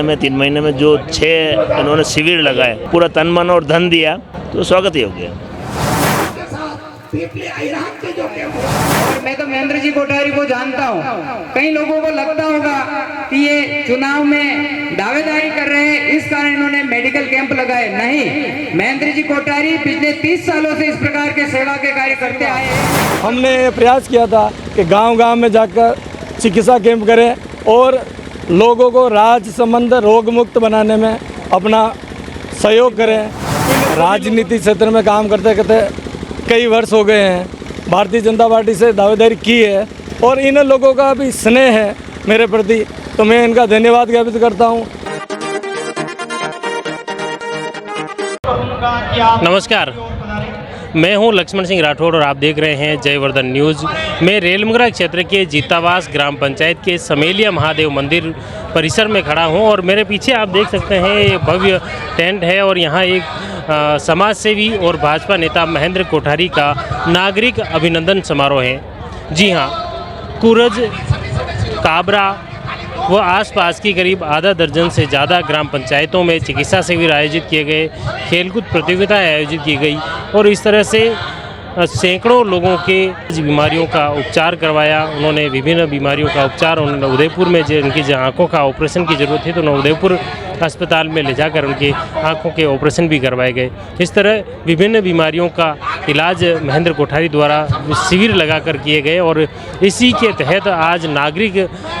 में 3 महीने में जो 6 इन्होंने शिविर लगाए, पूरा तन मन और धन दिया, तो स्वागत ही हो गया। और मैं तो महेंद्र जी कोठारी को जानता हूँ। कई लोगों को लगता होगा कि ये चुनाव में दावेदारी कर रहे हैं, इस कारण इन्होंने मेडिकल कैंप लगाए। नहीं, महेंद्र जी कोठारी पिछले 30 सालों से इस प्रकार के सेवा के कार्य करते आए हैं। हमने प्रयास किया था कि गांव-गांव में जाकर चिकित्सा कैंप करें और लोगों को राज्य संबंध रोग मुक्त बनाने में अपना सहयोग करें। राजनीति क्षेत्र में काम करते करते कई वर्ष हो गए हैं, भारतीय जनता पार्टी से दावेदारी की है और इन लोगों का भी स्नेह है मेरे प्रति, तो मैं इनका धन्यवाद ज्ञापित करता हूँ। नमस्कार, मैं हूं लक्ष्मण सिंह राठौड़ और आप देख रहे हैं जयवर्धन न्यूज़। मैं रेलमुगरा क्षेत्र के जीतावास ग्राम पंचायत के समेलिया महादेव मंदिर परिसर में खड़ा हूं और मेरे पीछे आप देख सकते हैं ये भव्य टेंट है और यहां एक समाज सेवी और भाजपा नेता महेंद्र कोठारी का नागरिक अभिनंदन समारोह है। जी हां, कुरज, काबरा व आसपास की करीब आधा दर्जन से ज़्यादा ग्राम पंचायतों में चिकित्सा शिविर आयोजित किए गए, खेलकूद प्रतियोगिताएं आयोजित की गई और इस तरह से सैकड़ों लोगों के बीमारियों का उपचार करवाया। उन्होंने विभिन्न बीमारियों का उपचार, उन्होंने उदयपुर में उनकी आँखों का ऑपरेशन की ज़रूरत थी तो उन्होंने उदयपुर अस्पताल में ले जाकर उनके आँखों के ऑपरेशन भी करवाए गए। इस तरह विभिन्न बीमारियों का इलाज महेंद्र कोठारी द्वारा शिविर लगाकर किए गए और इसी के तहत आज नागरिक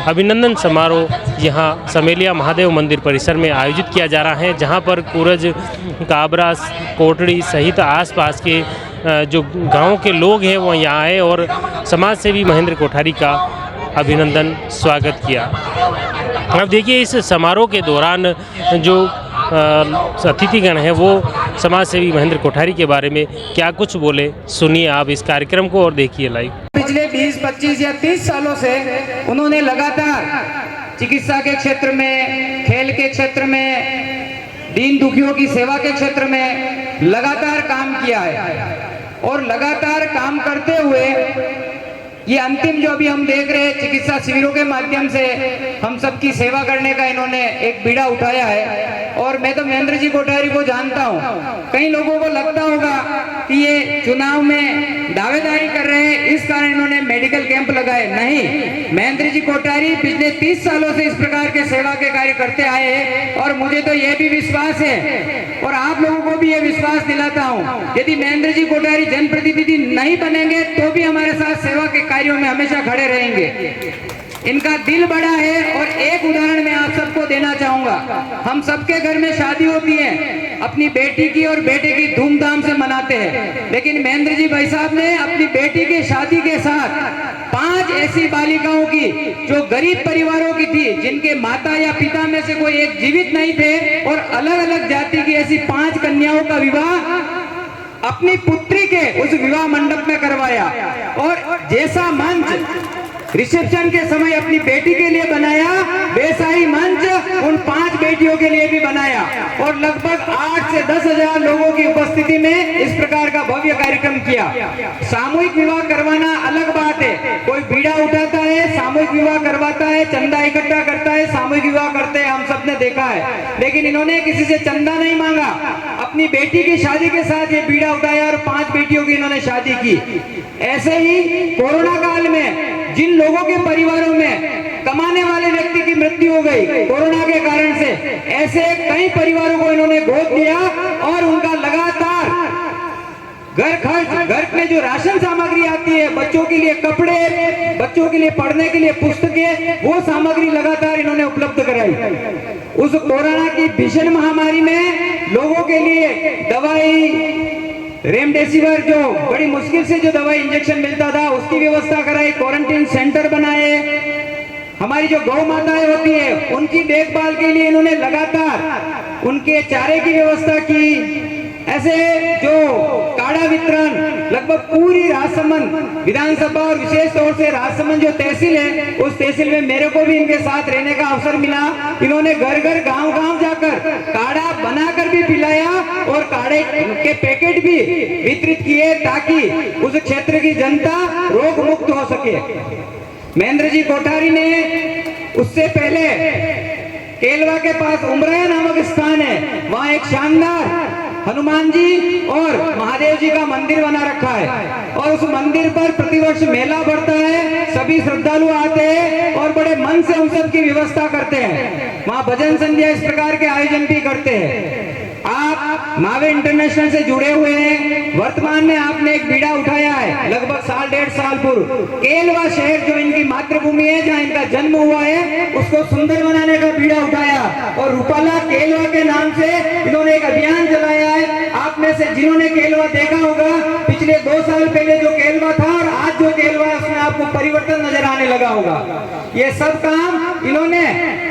अभिनंदन समारोह यहाँ समेलिया महादेव मंदिर परिसर में आयोजित किया जा रहा है, जहाँ पर कुरज, काबरा, कोटड़ी सहित आसपास के जो गांव के लोग हैं वो यहाँ आए और समाज सेवी महेंद्र कोठारी का अभिनंदन स्वागत किया। अब देखिए इस समारोह के दौरान जो अतिथिगण हैं वो समाज सेवी महेंद्र कोठारी के बारे में क्या कुछ बोले, सुनिए आप इस कार्यक्रम को और देखिए लाइव। पिछले 20, 25 या 30 सालों से उन्होंने लगातार चिकित्सा के क्षेत्र में, खेल के क्षेत्र में, दीन दुखियों की सेवा के क्षेत्र में लगातार काम किया है और लगातार काम करते हुए ये अंतिम जो अभी हम देख रहे हैं चिकित्सा शिविरों के माध्यम से हम सबकी सेवा करने का इन्होंने एक बीड़ा उठाया है। और मैं तो महेंद्र जी कोठारी को जानता हूँ। कई लोगों को लगता होगा कि ये चुनाव में दावेदारी कर रहे हैं, इस कारण इन्होंने मेडिकल कैंप लगाए। नहीं, महेंद्र जी कोठारी पिछले 30 सालों से इस प्रकार के सेवा के कार्य करते आए हैं और मुझे तो यह भी विश्वास है और आप लोगों को भी यह विश्वास दिलाता हूँ, यदि महेंद्र जी कोठारी जनप्रतिनिधि नहीं बनेंगे तो भी हमारे साथ सेवा के कार्यों में हमेशा खड़े रहेंगे। इनका दिल बड़ा है और एक उदाहरण मैं आप सबको देना चाहूंगा। हम सबके घर में शादी होती है, अपनी बेटी की और बेटे की धूमधाम से मनाते हैं, लेकिन महेंद्र जी भाई साहब ने अपनी बेटी की शादी के साथ 5 ऐसी बालिकाओं की जो गरीब परिवारों की थी, जिनके माता या पिता में से कोई एक जीवित नहीं थे, और अलग अलग जाति की ऐसी 5 कन्याओं का विवाह अपनी पुत्री के उस विवाह मंडप में करवाया और जैसा मंच रिसेप्शन के समय अपनी बेटी के लिए बनाया, वैसा ही मंच उन 5 बेटियों के लिए भी बनाया और लगभग 8 से 10 हजार लोगों की उपस्थिति में इस प्रकार का भव्य कार्यक्रम किया। सामूहिक विवाह करवाना अलग बात है, कोई बीड़ा उठाता है, सामूहिक विवाह करवाता है, चंदा इकट्ठा करता है, सामूहिक विवाह करते हैं, हम सबने देखा है, लेकिन इन्होंने किसी से चंदा नहीं मांगा, अपनी बेटी की शादी के साथ ये बीड़ा उठाया और 5 बेटियों की इन्होंने शादी की। ऐसे ही कोरोना काल में जिन लोगों के परिवारों में कमाने वाले व्यक्ति की मृत्यु हो गई कोरोना के कारण से, ऐसे कई परिवारों को इन्होंने गोद लिया और उनका लगातार घर खर्च, घर में जो राशन सामग्री आती है, बच्चों के लिए कपड़े, बच्चों के लिए पढ़ने के लिए पुस्तकें, वो सामग्री लगातार इन्होंने उपलब्ध कराई। उस कोरोना की भीषण महामारी में लोगों के लिए दवाई, रेमडेसिविर जो बड़ी मुश्किल से जो दवाई इंजेक्शन मिलता था उसकी व्यवस्था कराई, क्वारंटीन सेंटर बनाए, हमारी जो गौ माताएं होती है उनकी देखभाल के लिए इन्होंने लगातार उनके चारे की व्यवस्था की। ऐसे जो काढ़ा वितरण लगभग पूरी राजसमंद विधानसभा और विशेष तौर से राजसमंद जो तहसील है, उस तहसील में मेरे को भी इनके साथ रहने का अवसर मिला। इन्होंने घर घर गांव गांव जाकर काढ़ा बनाकर भी पिलाया और काढ़े के पैकेट भी वितरित किए ताकि उस क्षेत्र की जनता रोग मुक्त हो सके। महेंद्र जी कोठारी ने उससे पहले केलवा के पास उमराया नामक स्थान है, वहाँ एक शानदार हनुमान जी और महादेव जी का मंदिर बना रखा है और उस मंदिर पर प्रतिवर्ष मेला बढ़ता है। सभी श्रद्धालु आते हैं और बड़े मन से उन सब की व्यवस्था करते हैं। वहाँ भजन संध्या इस प्रकार के आयोजन भी करते हैं। आप मावे इंटरनेशनल से जुड़े हुए हैं। वर्तमान में आपने एक बीड़ा उठाया है लगभग साल 1.5 साल पूर्व। केलवा शहर जो इनकी मातृभूमि है, जहाँ इनका जन्म हुआ है, उसको सुंदर बनाने का बीड़ा उठाया और रूपाला केलवा के नाम से इन्होंने एक अभियान चलाया है। आप में से जिन्होंने केलवा देखा होगा, पिछले 2 साल पहले जो केलवा था और आज जो केलवा है उसमें आपको परिवर्तन नजर आने लगा होगा। ये सब काम इन्होंने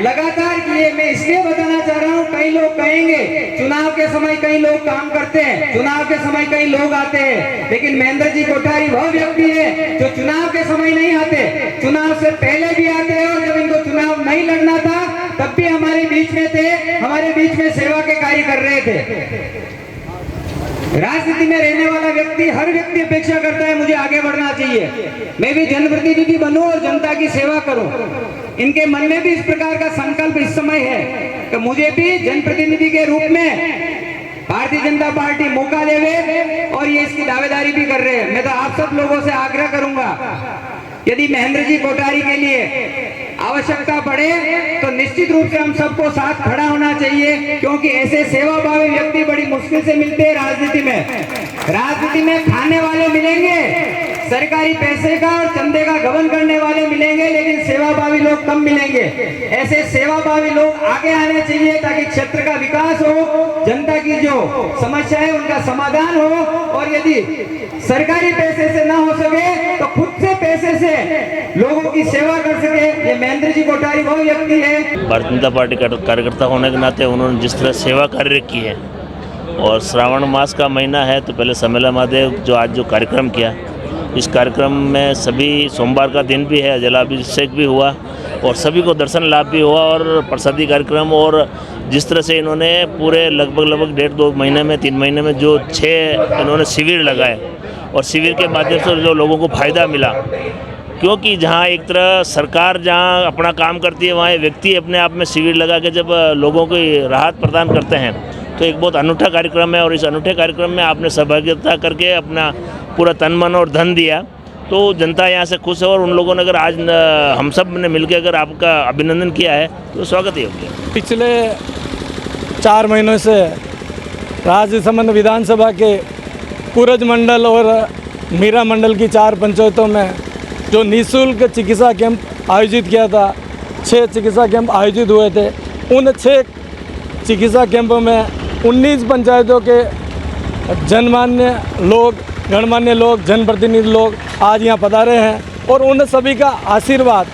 लगातार किए। मैं इसलिए बताना चाह रहा हूँ, कई लोग कहेंगे चुनाव के समय कई लोग काम करते हैं, चुनाव के समय कई लोग आते हैं, लेकिन महेंद्र जी कोठारी वह व्यक्ति है जो चुनाव के समय नहीं आते, चुनाव से पहले भी आते हैं और जब इनको चुनाव नहीं लड़ना था तब भी हमारे बीच में थे, हमारे बीच में सेवा के कार्य कर रहे थे। राजनीति में रहने वाला व्यक्ति, हर व्यक्ति अपेक्षा करता है मुझे आगे बढ़ना चाहिए, मैं भी जनप्रतिनिधि बनूं और जनता की सेवा करूं। इनके मन में भी इस प्रकार का संकल्प इस समय है कि मुझे भी जनप्रतिनिधि के रूप में भारतीय जनता पार्टी मौका देवे और ये इसकी दावेदारी भी कर रहे हैं। मैं तो आप सब लोगों से आग्रह करूंगा, यदि महेंद्र जी कोठारी के लिए आवश्यकता पड़े तो निश्चित रूप से हम सबको साथ खड़ा होना चाहिए, क्योंकि ऐसे सेवाभावी व्यक्ति बड़ी मुश्किल से मिलते हैं राजनीति में। राजनीति में खाने वाले मिलेंगे, सरकारी पैसे का और चंदे का गबन करने वाले मिलेंगे, लेकिन सेवाभावी लोग कम मिलेंगे। ऐसे सेवाभावी लोग आगे आने चाहिए ताकि क्षेत्र का विकास हो, जनता की जो समस्या है उनका समाधान हो, और यदि सरकारी पैसे से ना हो सके तो खुद से पैसे से लोगों की सेवा कर सके। ये महेंद्र जी कोठारी वो व्यक्ति है। भारतीय जनता पार्टी का कार्यकर्ता होने के नाते उन्होंने जिस तरह सेवा कार्य की है, और श्रावण मास का महीना है तो पहले सम्मेलन महादेव जो आज जो कार्यक्रम किया, इस कार्यक्रम में सभी सोमवार का दिन भी है, जलाभिषेक भी हुआ और सभी को दर्शन लाभ भी हुआ और प्रसादी कार्यक्रम, और जिस तरह से इन्होंने पूरे लगभग 1.5-2 महीने में 3 महीने में जो 6 इन्होंने शिविर लगाए और शिविर के माध्यम से जो लोगों को फ़ायदा मिला, क्योंकि जहाँ एक तरह सरकार जहाँ अपना काम करती है, वहाँ व्यक्ति अपने आप में शिविर लगा के जब लोगों को राहत प्रदान करते हैं तो एक बहुत अनूठा कार्यक्रम है। और इस अनूठे कार्यक्रम में आपने सहभागिता करके अपना पूरा तन मन और धन दिया, तो जनता यहाँ से खुश है। और उन लोगों ने अगर आज हम सब ने मिलकर अगर आपका अभिनंदन किया है तो स्वागत ही होगा। पिछले 4 महीनों से राजसमंद विधानसभा के कुरज मंडल और मीरा मंडल की 4 पंचायतों में जो निःशुल्क चिकित्सा कैंप आयोजित किया था, 6 चिकित्सा कैंप आयोजित हुए थे। उन 6 चिकित्सा कैंपों में 19 पंचायतों के जनमान्य लोग, गणमान्य लोग, जनप्रतिनिधि लोग आज यहाँ पधारे हैं और उन सभी का आशीर्वाद,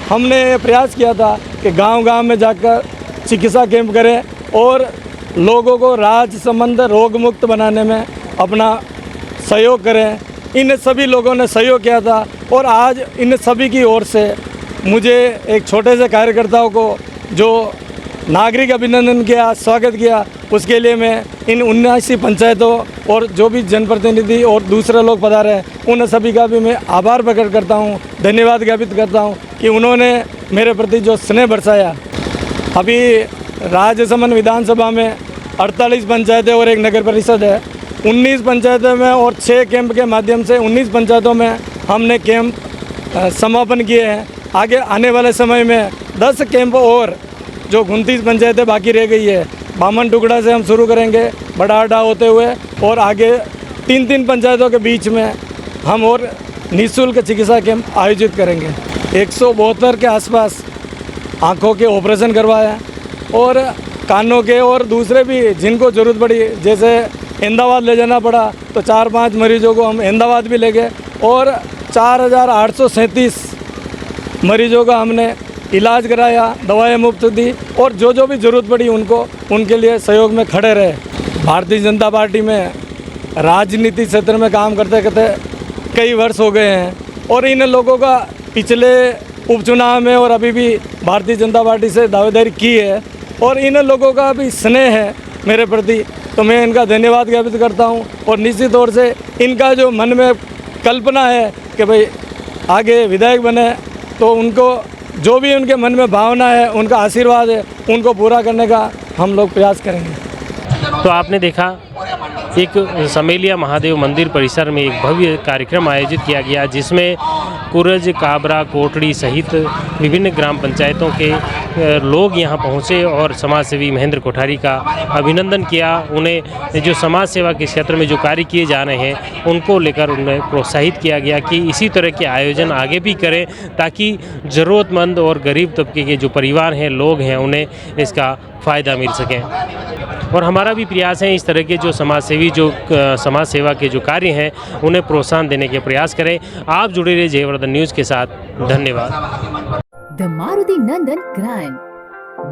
हमने प्रयास किया था कि गांव-गांव में जाकर चिकित्सा कैंप करें और लोगों को राज्य संबंध रोग मुक्त बनाने में अपना सहयोग करें। इन सभी लोगों ने सहयोग किया था और आज इन सभी की ओर से मुझे एक छोटे से कार्यकर्ताओं को जो नागरिक अभिनंदन किया, स्वागत किया, उसके लिए मैं इन 79 पंचायतों और जो भी जनप्रतिनिधि और दूसरे लोग पधारे हैं उन सभी का भी मैं आभार प्रकट करता हूं, धन्यवाद ज्ञापित करता हूं कि उन्होंने मेरे प्रति जो स्नेह बरसाया। अभी राजसमंद विधानसभा में 48 पंचायतें और एक नगर परिषद है। 19 पंचायतों में और 6 कैंप के माध्यम से 19 पंचायतों में हमने कैंप समापन किए हैं। आगे आने वाले समय में 10 कैंप और जो 29 पंचायतें बाकी रह गई है, बामन टुकड़ा से हम शुरू करेंगे, बड़ाडा होते हुए और आगे 3 पंचायतों के बीच में हम और निःशुल्क चिकित्सा कैंप आयोजित करेंगे। 172 के आसपास आँखों के ऑपरेशन करवाया और कानों के और दूसरे भी जिनको ज़रूरत पड़ी, जैसे अहमदाबाद ले जाना पड़ा तो 4-5 मरीजों को हम अहमदाबाद भी ले गए और 4837 मरीजों का हमने इलाज कराया, दवाएं मुफ्त दी और जो भी ज़रूरत पड़ी उनके लिए सहयोग में खड़े रहे। भारतीय जनता पार्टी में राजनीति क्षेत्र में काम करते करते कई वर्ष हो गए हैं और इन लोगों का पिछले उपचुनाव में और अभी भी भारतीय जनता पार्टी से दावेदारी की है और इन लोगों का भी स्नेह है मेरे प्रति, तो मैं इनका धन्यवाद ज्ञापित करता हूं। और निश्चित तौर से इनका जो मन में कल्पना है कि भाई आगे विधायक बने, तो उनको जो भी उनके मन में भावना है, उनका आशीर्वाद है, उनको पूरा करने का हम लोग प्रयास करेंगे। तो आपने देखा एक समेलिया महादेव मंदिर परिसर में एक भव्य कार्यक्रम आयोजित किया गया, जिसमें कुरज, काबरा, कोटड़ी सहित विभिन्न ग्राम पंचायतों के लोग यहां पहुंचे और समाज सेवी महेंद्र कोठारी का अभिनंदन किया। उन्हें जो समाज सेवा के क्षेत्र में जो कार्य किए जा रहे हैं उनको लेकर उन्हें प्रोत्साहित किया गया कि इसी तरह के आयोजन आगे भी करें, ताकि ज़रूरतमंद और गरीब तबके के जो परिवार हैं, लोग हैं, उन्हें इसका फ़ायदा मिल सकें। और हमारा भी प्रयास है इस तरह के जो समाज सेवी जो समाज सेवा के जो कार्य हैं उन्हें प्रोत्साहन देने के प्रयास करें। आप जुड़े रहिए जयवर्धन न्यूज़ के साथ। धन्यवाद। The Maruti Nandan grand,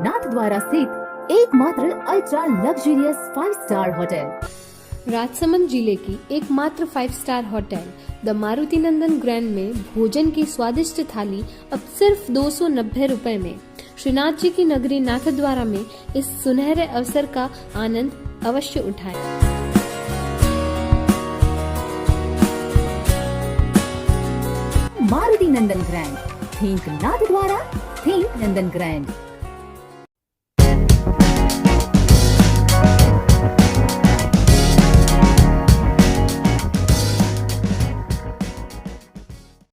Nathdwara स्थित एकमात्र ultra luxurious 5 star hotel. Rajsamand जिले की एकमात्र 5 star hotel the Maruti Nandan grand में भोजन की स्वादिष्ट थाली अब सिर्फ 290 रुपए में। श्रीनाथ जी की नगरी नाथद्वारा में इस सुनहरे अवसर का आनंद अवश्य उठाएं। मारुति नंदन ग्रैंड, थिंक नाथद्वारा, थिंक नंदन ग्रैंड।